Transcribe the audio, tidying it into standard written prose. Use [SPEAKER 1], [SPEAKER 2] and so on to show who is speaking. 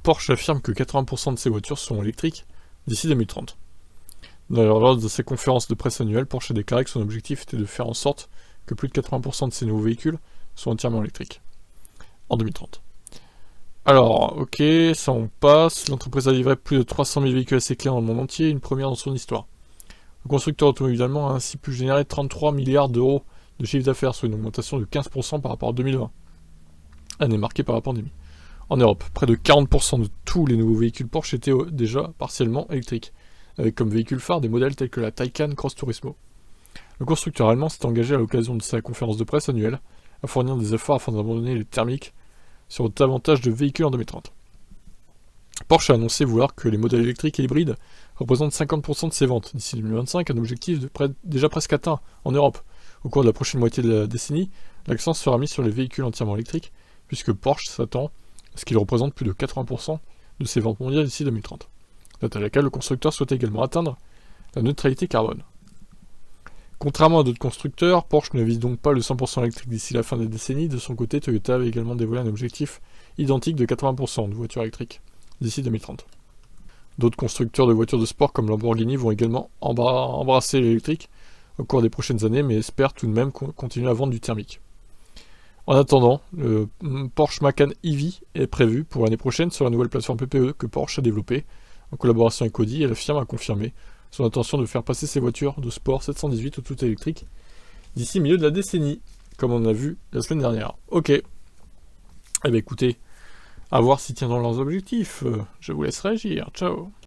[SPEAKER 1] Porsche affirme que 80% de ses voitures seront électriques d'ici 2030. Lors de sa conférence de presse annuelle, Porsche a déclaré que son objectif était de faire en sorte que plus de 80% de ses nouveaux véhicules soient entièrement électriques en 2030. Alors, ok, ça on passe. L'entreprise a livré plus de 300 000 véhicules à ses clients dans le monde entier, une première dans son histoire. Le constructeur automobile allemand a ainsi pu générer 33 milliards d'euros de chiffre d'affaires, soit une augmentation de 15% par rapport à 2020, année marquée par la pandémie. En Europe, près de 40% de tous les nouveaux véhicules Porsche étaient déjà partiellement électriques, avec comme véhicule phare des modèles tels que la Taycan Cross Turismo. Le constructeur allemand s'est engagé à l'occasion de sa conférence de presse annuelle à fournir des efforts afin d'abandonner les thermiques sur davantage de véhicules en 2030. Porsche a annoncé vouloir que les modèles électriques et hybrides représentent 50% de ses ventes d'ici 2025, un objectif déjà presque atteint en Europe. Au cours de la prochaine moitié de la décennie, l'accent sera mis sur les véhicules entièrement électriques, puisque Porsche s'attend à ce qu'ils représentent plus de 80% de ses ventes mondiales d'ici 2030, date à laquelle le constructeur souhaite également atteindre la neutralité carbone. Contrairement à d'autres constructeurs, Porsche ne vise donc pas le 100% électrique d'ici la fin de la décennie. De son côté, Toyota avait également dévoilé un objectif identique de 80% de voitures électriques d'ici 2030. D'autres constructeurs de voitures de sport comme Lamborghini vont également embrasser l'électrique au cours des prochaines années, mais espèrent tout de même continuer à vendre du thermique. En attendant, le Porsche Macan EV est prévu pour l'année prochaine sur la nouvelle plateforme PPE que Porsche a développée en collaboration avec Audi, et la firme a confirmé son intention de faire passer ses voitures de sport 718 au tout électrique d'ici milieu de la décennie, comme on a vu la semaine dernière. Ok. Eh bien écoutez, à voir s'ils tiendront leurs objectifs. Je vous laisse réagir. Ciao.